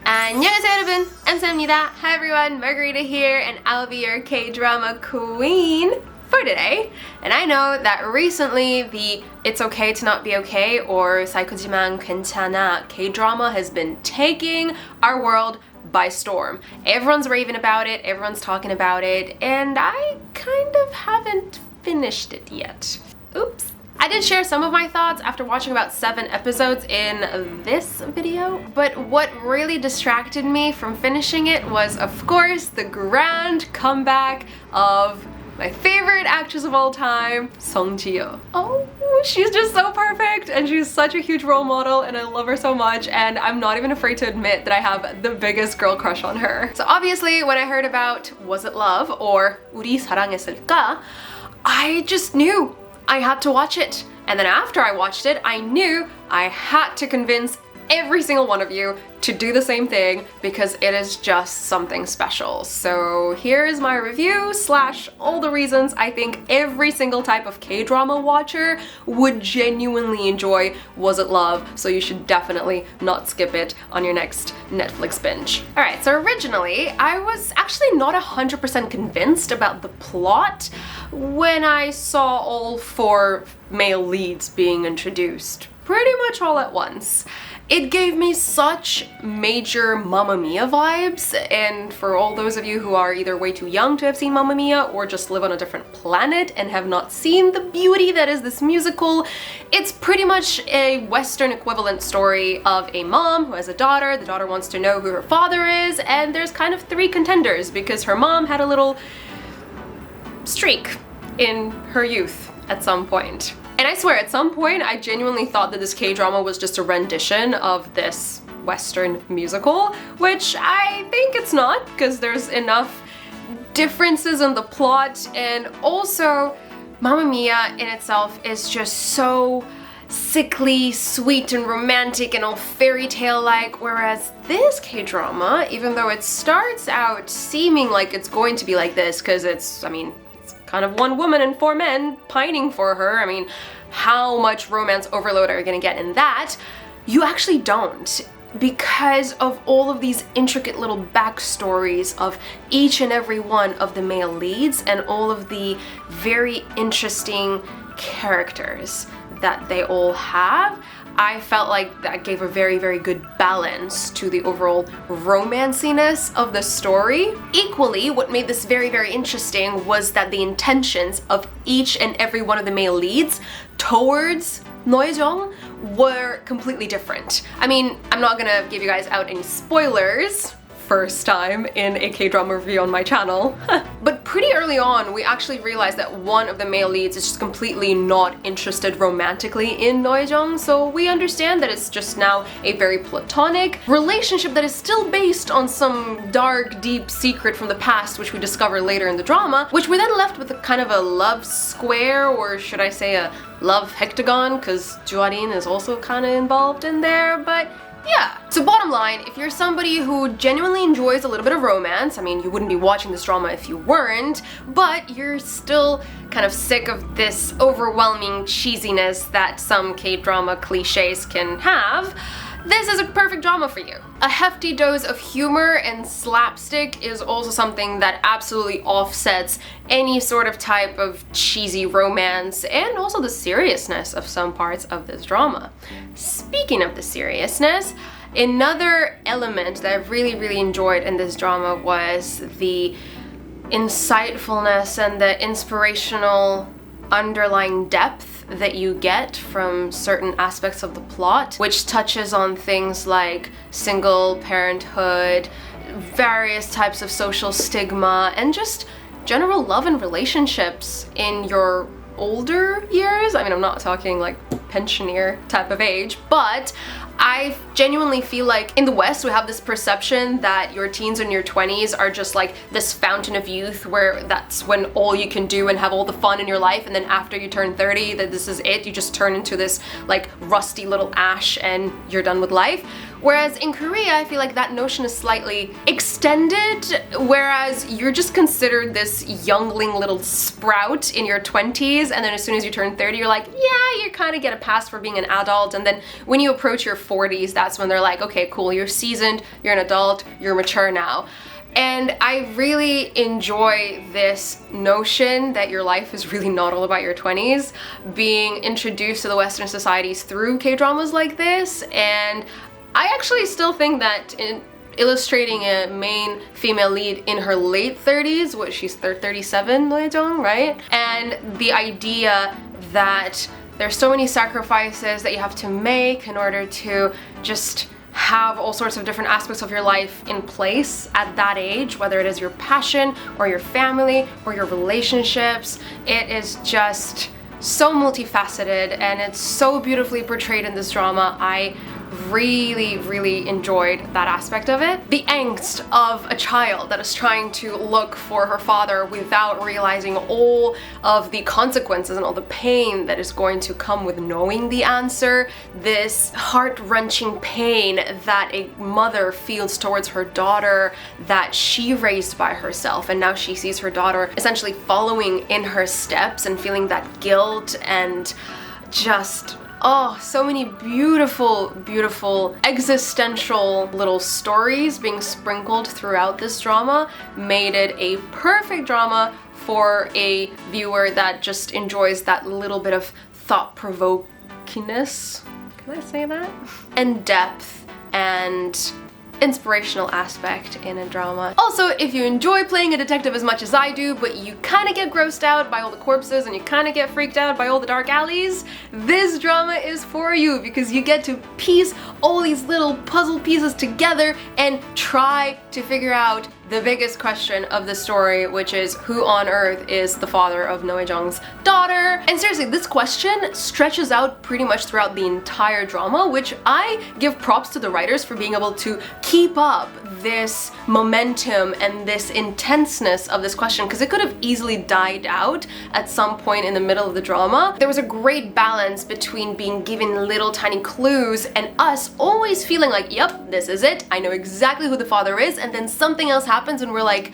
안녕하세요 여러분, 감사합니다. Hi everyone, Margarita here, and I'll be your K-drama queen for today. And I know that recently the It's Okay to Not Be Okay or 사이코지만 괜찮아 K-drama has been taking our world by storm. Everyone's raving about it, everyone's talking about it, and I kind of haven't finished it yet. Oops. I did share some of my thoughts after watching about 7 episodes in this video, but what really distracted me from finishing it was, of course, the grand comeback of my favorite actress of all time, Song Ji-hyo. Oh, she's just so perfect, and she's such a huge role model, and I love her so much, and I'm not even afraid to admit that I have the biggest girl crush on her. So obviously, when I heard about Was It Love or 우리 사랑했을까, I just knew I had to watch it. And then after I watched it, I knew I had to convince every single one of you to do the same thing because it is just something special. So here's my review / all the reasons I think every single type of K-drama watcher would genuinely enjoy Was It Love, so you should definitely not skip it on your next Netflix binge. Alright, so originally I was actually not 100% convinced about the plot when I saw all 4 male leads being introduced pretty much all at once. It gave me such major Mamma Mia vibes, and for all those of you who are either way too young to have seen Mamma Mia or just live on a different planet and have not seen the beauty that is this musical, it's pretty much a Western equivalent story of a mom who has a daughter. The daughter wants to know who her father is, and there's kind of 3 contenders because her mom had a little streak in her youth at some point. And I swear, at some point, I genuinely thought that this K-drama was just a rendition of this Western musical, which I think it's not, because there's enough differences in the plot, and also Mamma Mia in itself is just so sickly, sweet, and romantic, and all fairy tale-like, whereas this K-drama, even though it starts out seeming like it's going to be like this, because it's kind of 1 woman and 4 men pining for her. I mean, how much romance overload are you gonna get in that? You actually don't, because of all of these intricate little backstories of each and every one of the male leads and all of the very interesting characters that they all have. I felt like that gave a very, very good balance to the overall romanciness of the story. Equally, what made this very, very interesting was that the intentions of each and every one of the male leads towards Noejong were completely different. I mean, I'm not gonna give you guys out any spoilers, first time in a K-drama review on my channel. But pretty early on, we actually realized that one of the male leads is just completely not interested romantically in Noejong, so we understand that it's just now a very platonic relationship that is still based on some dark, deep secret from the past, which we discover later in the drama, which we're then left with a kind of a love square, or should I say a love hectagon, because Juarin is also kind of involved in there, but yeah. So bottom line, if you're somebody who genuinely enjoys a little bit of romance, I mean, you wouldn't be watching this drama if you weren't, but you're still kind of sick of this overwhelming cheesiness that some K-drama cliches can have, this is a perfect drama for you. A hefty dose of humor and slapstick is also something that absolutely offsets any sort of type of cheesy romance and also the seriousness of some parts of this drama. Speaking of the seriousness, another element that I really, really enjoyed in this drama was the insightfulness and the inspirational underlying depth that you get from certain aspects of the plot, which touches on things like single parenthood, various types of social stigma, and just general love and relationships in your older years. I mean, I'm not talking like pensioner type of age, but I genuinely feel like in the West we have this perception that your teens and your 20s are just like this fountain of youth where that's when all you can do and have all the fun in your life, and then after you turn 30 that this is it, you just turn into this like rusty little ash and you're done with life. Whereas in Korea, I feel like that notion is slightly extended, whereas you're just considered this youngling little sprout in your 20s, and then as soon as you turn 30, you're like, yeah, you kind of get a pass for being an adult, and then when you approach your 40s, that's when they're like, okay, cool, you're seasoned, you're an adult, you're mature now. And I really enjoy this notion that your life is really not all about your 20s, being introduced to the Western societies through K-dramas like this. And I actually still think that in illustrating a main female lead in her late 30s, what, she's 37, Noyejong, right? And the idea that there's so many sacrifices that you have to make in order to just have all sorts of different aspects of your life in place at that age, whether it is your passion or your family or your relationships. It is just so multifaceted and it's so beautifully portrayed in this drama. I really enjoyed that aspect of it. The angst of a child that is trying to look for her father without realizing all of the consequences and all the pain that is going to come with knowing the answer. This heart-wrenching pain that a mother feels towards her daughter that she raised by herself, and now she sees her daughter essentially following in her steps and feeling that guilt, and just oh, so many beautiful existential little stories being sprinkled throughout this drama made it a perfect drama for a viewer that just enjoys that little bit of thought-provokingness, can I say that? And depth and inspirational aspect in a drama. Also, if you enjoy playing a detective as much as I do, but you kind of get grossed out by all the corpses and you kind of get freaked out by all the dark alleys, this drama is for you because you get to piece all these little puzzle pieces together and try to figure out the biggest question of the story, which is who on earth is the father of Noejong's daughter? And seriously, this question stretches out pretty much throughout the entire drama, which I give props to the writers for being able to keep up this momentum and this intenseness of this question, because it could have easily died out at some point in the middle of the drama. There was a great balance between being given little tiny clues and us always feeling like, yep, this is it, I know exactly who the father is, and then something else happens and we're like,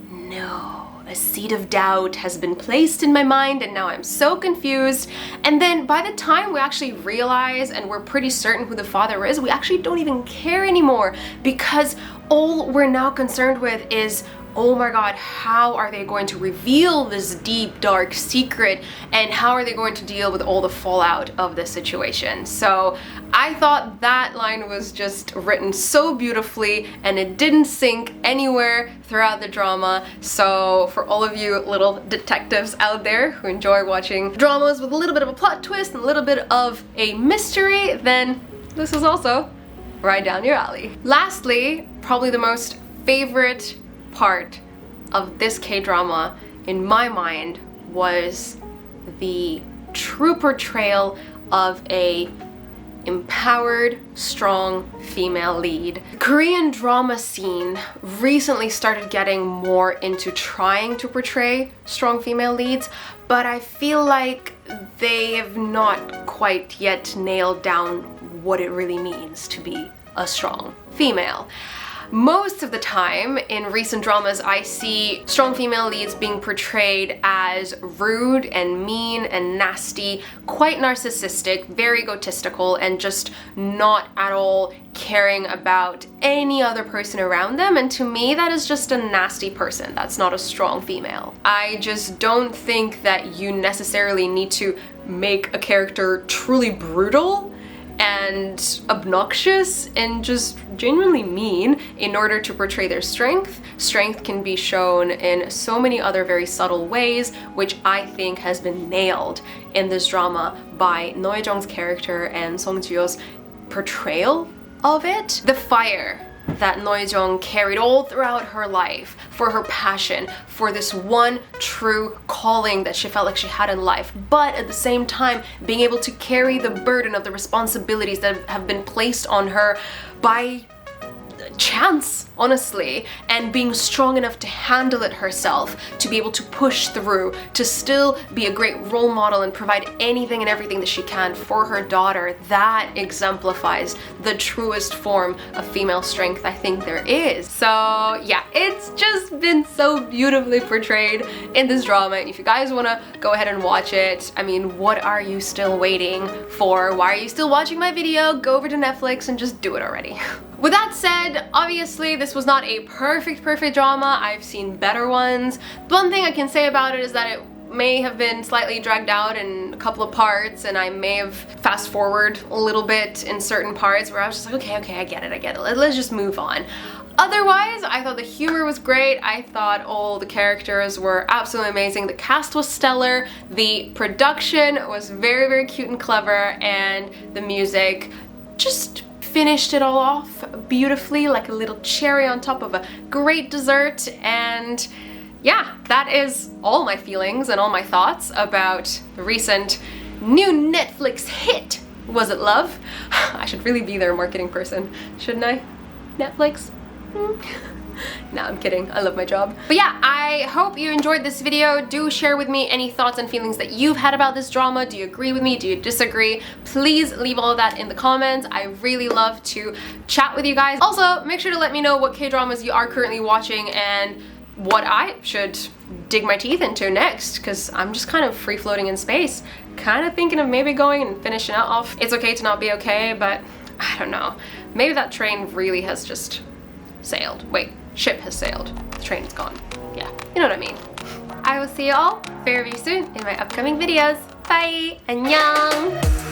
no, a seed of doubt has been placed in my mind and now I'm so confused. And then by the time we actually realize and we're pretty certain who the father is, we actually don't even care anymore, because all we're now concerned with is, oh my god, how are they going to reveal this deep, dark secret, and how are they going to deal with all the fallout of this situation? So I thought that line was just written so beautifully, and it didn't sink anywhere throughout the drama. So for all of you little detectives out there who enjoy watching dramas with a little bit of a plot twist and a little bit of a mystery, then this is also right down your alley. Lastly, probably the most favorite part of this K-drama in my mind was the true portrayal of a empowered, strong female lead. The Korean drama scene recently started getting more into trying to portray strong female leads, but I feel like they have not quite yet nailed down what it really means to be a strong female. Most of the time in recent dramas, I see strong female leads being portrayed as rude and mean and nasty, quite narcissistic, very egotistical, and just not at all caring about any other person around them. And to me, that is just a nasty person. That's not a strong female. I just don't think that you necessarily need to make a character truly brutal and obnoxious and just genuinely mean in order to portray their strength. Strength can be shown in so many other very subtle ways, which I think has been nailed in this drama by Noejong's character and Song Ji-hyo's portrayal of it. The fire that Noejong carried all throughout her life for her passion, for this one true calling that she felt like she had in life, but at the same time being able to carry the burden of the responsibilities that have been placed on her by chance, honestly, and being strong enough to handle it herself, to be able to push through, to still be a great role model and provide anything and everything that she can for her daughter. That exemplifies the truest form of female strength I think there is. So yeah, it's just been so beautifully portrayed in this drama. If you guys want to go ahead and watch it, I mean, what are you still waiting for? Why are you still watching my video? Go over to Netflix and just do it already. With that said, obviously this was not a perfect drama. I've seen better ones. One thing I can say about it is that it may have been slightly dragged out in a couple of parts, and I may have fast forward a little bit in certain parts where I was just like, okay, I get it. Let's just move on. Otherwise, I thought the humor was great. I thought all the characters were absolutely amazing. The cast was stellar. The production was very cute and clever, and the music just finished it all off beautifully, like a little cherry on top of a great dessert. And yeah, that is all my feelings and all my thoughts about the recent new Netflix hit, Was It Love? I should really be their marketing person, shouldn't I? Netflix? No, I'm kidding. I love my job. But yeah, I hope you enjoyed this video. Do share with me any thoughts and feelings that you've had about this drama. Do you agree with me? Do you disagree? Please leave all of that in the comments. I really love to chat with you guys. Also, make sure to let me know what K-dramas you are currently watching and what I should dig my teeth into next, because I'm just kind of free floating in space. Kind of thinking of maybe going and finishing it off It's Okay to Not Be Okay, but I don't know. Maybe that train really has just sailed. Wait, ship has sailed. The train's gone. Yeah, you know what I mean. I will see you all very soon in my upcoming videos. Bye! Annyeong!